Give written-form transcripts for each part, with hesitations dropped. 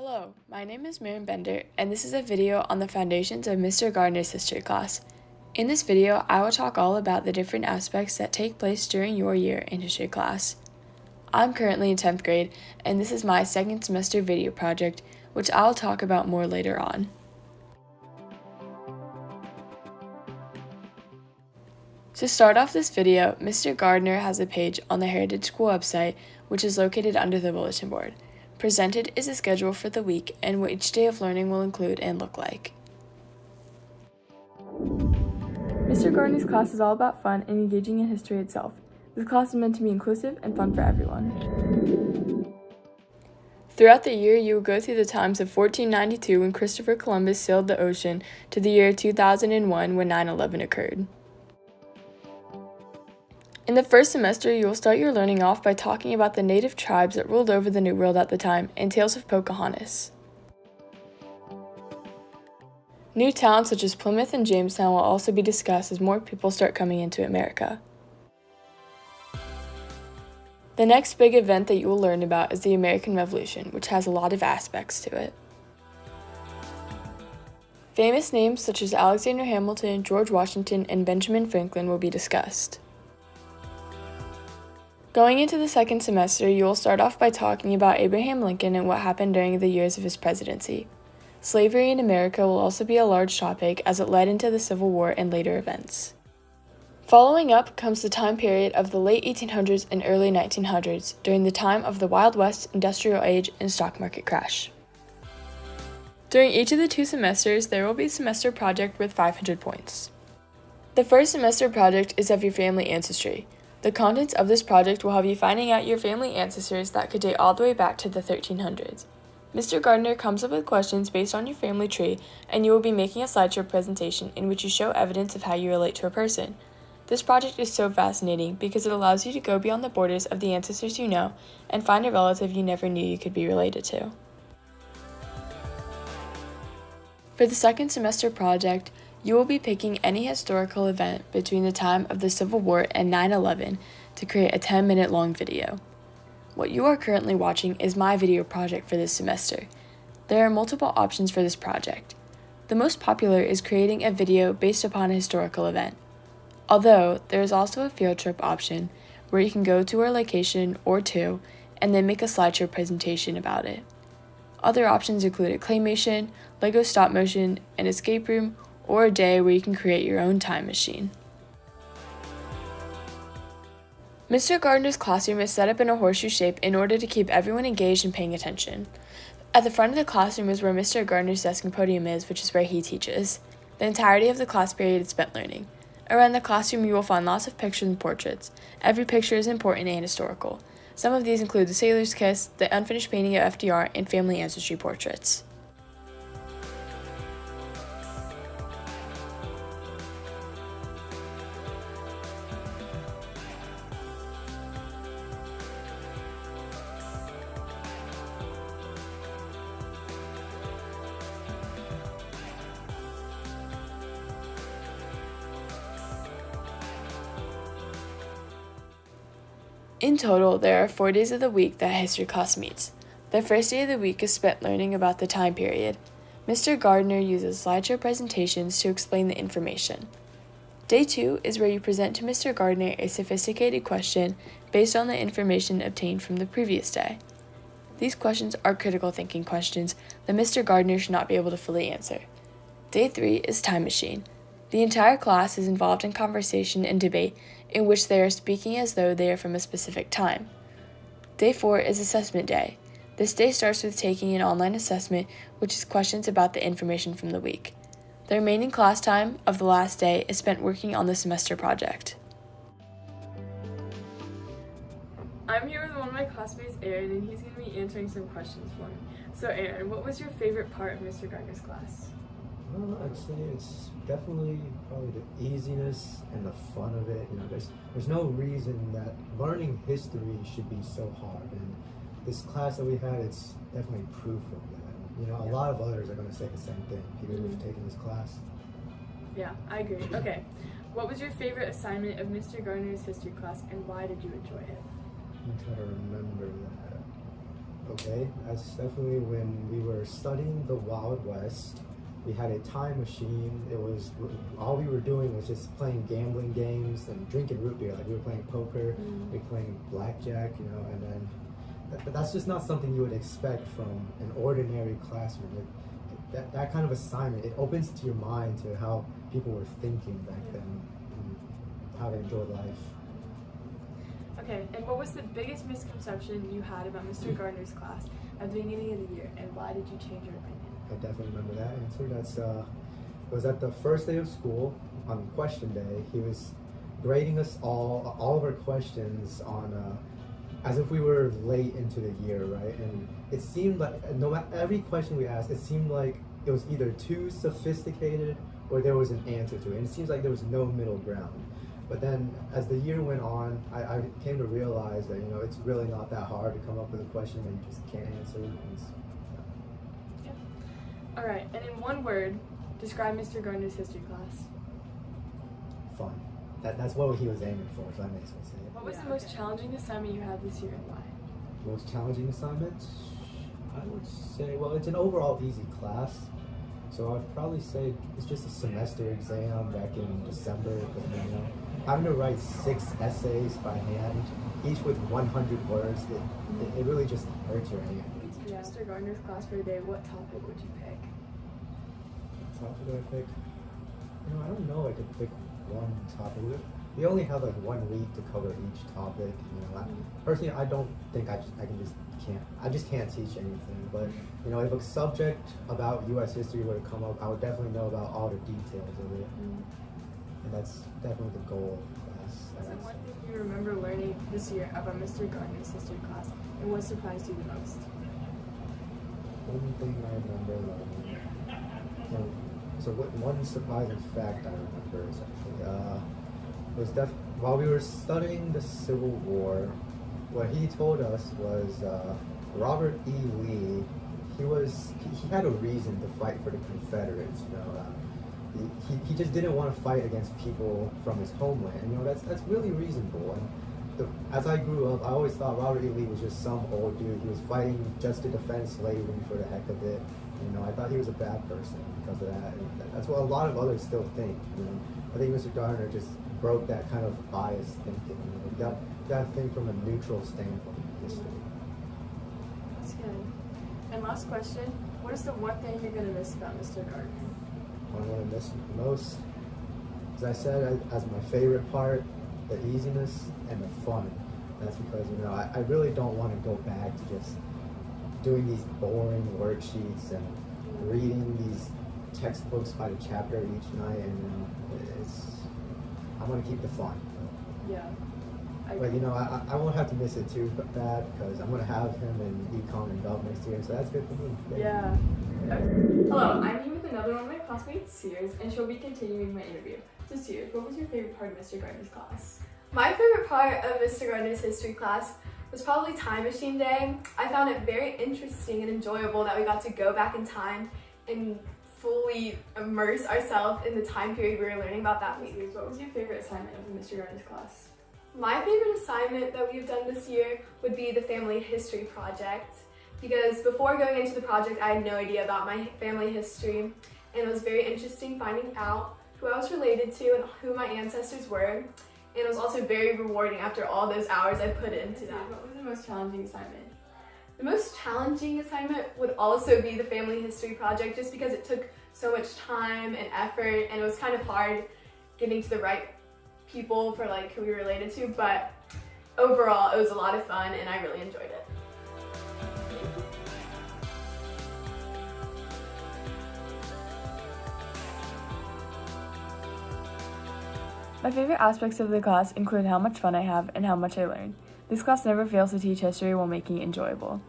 Hello, my name is Marin and this is a video on the foundations of Mr. Gardiner's history class. In this video, I will talk all about the different aspects that take place during your year in history class. I'm currently in 10th grade, and this is my second semester video project, which I'll talk about more later on. To start off this video, Mr. Gardiner has a page on the Heritage School website, which is located under the bulletin board. Presented is a schedule for the week and what each day of learning will include and look like. Mr. Gardiner's class is all about fun and engaging in history itself. This class is meant to be inclusive and fun for everyone. Throughout the year, you will go through the times of 1492 when Christopher Columbus sailed the ocean to the year 2001 when 9/11 occurred. In the first semester, you will start your learning off by talking about the native tribes that ruled over the New World at the time and tales of Pocahontas. New towns such as Plymouth and Jamestown will also be discussed as more people start coming into America. The next big event that you will learn about is the American Revolution, which has a lot of aspects to it. Famous names such as Alexander Hamilton, George Washington, and Benjamin Franklin will be discussed. Going into the second semester, you will start off by talking about Abraham Lincoln and what happened during the years of his presidency. Slavery in America will also be a large topic as it led into the Civil War and later events. Following up comes the time period of the late 1800s and early 1900s, during the time of the Wild West, Industrial Age, and stock market crash. During each of the two semesters, there will be a semester project worth 500 points. The first semester project is of your family ancestry. The contents of this project will have you finding out your family ancestors that could date all the way back to the 1300s. Mr. Gardiner comes up with questions based on your family tree, and you will be making a slideshow presentation in which you show evidence of how you relate to a person. This project is so fascinating because it allows you to go beyond the borders of the ancestors you know and find a relative you never knew you could be related to. For the second semester project, you will be picking any historical event between the time of the Civil War and 9/11 to create a 10-minute long video. What you are currently watching is my video project for this semester. There are multiple options for this project. The most popular is creating a video based upon a historical event. Although, there is also a field trip option where you can go to a location or two and then make a slideshow presentation about it. Other options include a claymation, Lego stop motion, an escape room, or a day where you can create your own time machine. Mr. Gardiner's classroom is set up in a horseshoe shape in order to keep everyone engaged and paying attention. At the front of the classroom is where Mr. Gardiner's desk and podium is, which is where he teaches. The entirety of the class period is spent learning. Around the classroom you will find lots of pictures and portraits. Every picture is important and historical. Some of these include the sailor's kiss, the unfinished painting of FDR, and family ancestry portraits. In total, there are 4 days of the week that history class meets. The first day of the week is spent learning about the time period. Mr. Gardiner uses slideshow presentations to explain the information. Day 2 is where you present to Mr. Gardiner a sophisticated question based on the information obtained from the previous day. These questions are critical thinking questions that Mr. Gardiner should not be able to fully answer. Day 3 is time machine. The entire class is involved in conversation and debate in which they are speaking as though they are from a specific time. Day 4 is assessment day. This day starts with taking an online assessment, which is questions about the information from the week. The remaining class time of the last day is spent working on the semester project. I'm here with one of my classmates, Aaron, and he's going to be answering some questions for me. So Aaron, what was your favorite part of Mr. Gardiner's class? Well, I'd say it's definitely probably the easiness and the fun of it. There's no reason that learning history should be so hard. And this class that we had, it's definitely proof of that. A lot of others are going to say the same thing, people who've taken this class. Yeah, I agree. Okay, what was your favorite assignment of Mr. Gardiner's history class, and why did you enjoy it? I'm trying to remember that. Okay, that's definitely when we were studying the Wild West. We had a time machine. It was all we were doing was just playing gambling games and drinking root beer. Like we were playing poker, we were playing blackjack, you know, and then that's just not something you would expect from an ordinary classroom. That kind of assignment, it opens to your mind to how people were thinking back then and how they enjoyed life. Okay, and what was the biggest misconception you had about Mr. Gardiner's class at the beginning of the year, and why did you change your opinion? I definitely remember that answer. It was at the first day of school on question day. He was grading us all of our questions on as if we were late into the year, right? And it seemed like no matter every question we asked, it seemed like it was either too sophisticated or there was an answer to it. And it seems like there was no middle ground. But then as the year went on, I came to realize that, you know, it's really not that hard to come up with a question that you just can't answer. Yeah. All right, and in one word, describe Mr. Gardiner's history class. Fun. That's what he was aiming for, so that makes me say it. What was the most challenging assignment you had this year, and why? Most challenging assignment? I would say, well, it's an overall easy class. So I'd probably say it's just a semester exam back in December. But, you know, having to write 6 essays by hand, each with 100 words, it really just hurts your hand. Yeah. Mr. Gardiner's class for today, what topic would you pick? What topic would I pick? You know, I don't know. I could pick one topic. We only have like 1 week to cover each topic. You know, personally, I don't think I just can't teach anything. But you know, if a subject about U.S. history were to come up, I would definitely know about all the details of it. And that's definitely the goal of the class. So what did you remember learning this year about Mr. Gardiner's history class, and what surprised you the most? One thing I remember learning. One surprising fact I remember is actually while we were studying the Civil War, what he told us was Robert E. Lee. He had a reason to fight for the Confederates. You know, he just didn't want to fight against people from his homeland. And, you know, that's really reasonable. And as I grew up, I always thought Robert E. Lee was just some old dude. He was fighting just to defend slavery for the heck of it. You know, I thought he was a bad person because of that. And that's what a lot of others still think. You know, I think Mr. Gardiner just broke that kind of biased thinking. You know, you got to think from a neutral standpoint in history. That's good. And last question, what is the one thing you're going to miss about Mr. Gardiner? What I'm going to miss the most, as I said, as my favorite part, the easiness and the fun. That's because, you know, I really don't want to go back to just doing these boring worksheets and reading these textbooks by the chapter each night, and you know, I want to keep the fun. Yeah. But you know, I won't have to miss it too bad because I'm going to have him in Econ and Gov next year, so that's good for me. Yeah. Okay. Hello, I'm here with another one of my classmates, Sears, and she'll be continuing my interview. So Sears, what was your favorite part of Mr. Gardiner's class? My favorite part of Mr. Gardiner's history class was probably Time Machine Day. I found it very interesting and enjoyable that we got to go back in time and fully immerse ourselves in the time period we were learning about that week. Sears, what was your favorite assignment of Mr. Gardiner's class? My favorite assignment that we've done this year would be the family history project, because before going into the project I had no idea about my family history, and it was very interesting finding out who I was related to and who my ancestors were, and it was also very rewarding after all those hours I put into that. What was the most challenging assignment? The most challenging assignment would also be the family history project, just because it took so much time and effort, and it was kind of hard getting to the right people for like who we were related to, but overall it was a lot of fun and I really enjoyed it. My favorite aspects of the class include how much fun I have and how much I learn. This class never fails to teach history while making it enjoyable.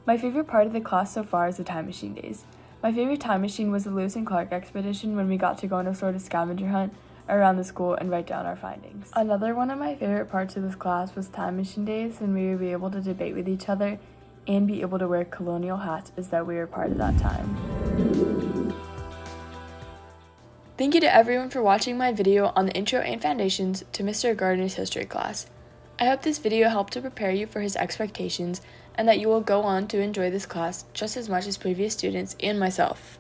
My favorite part of the class so far is the time machine days. My favorite time machine was the Lewis and Clark expedition, when we got to go on a sort of scavenger hunt around the school and write down our findings. Another one of my favorite parts of this class was time machine days, when we would be able to debate with each other and be able to wear colonial hats as though we were part of that time. Thank you to everyone for watching my video on the intro and foundations to Mr. Gardiner's history class. I hope this video helped to prepare you for his expectations and that you will go on to enjoy this class just as much as previous students and myself.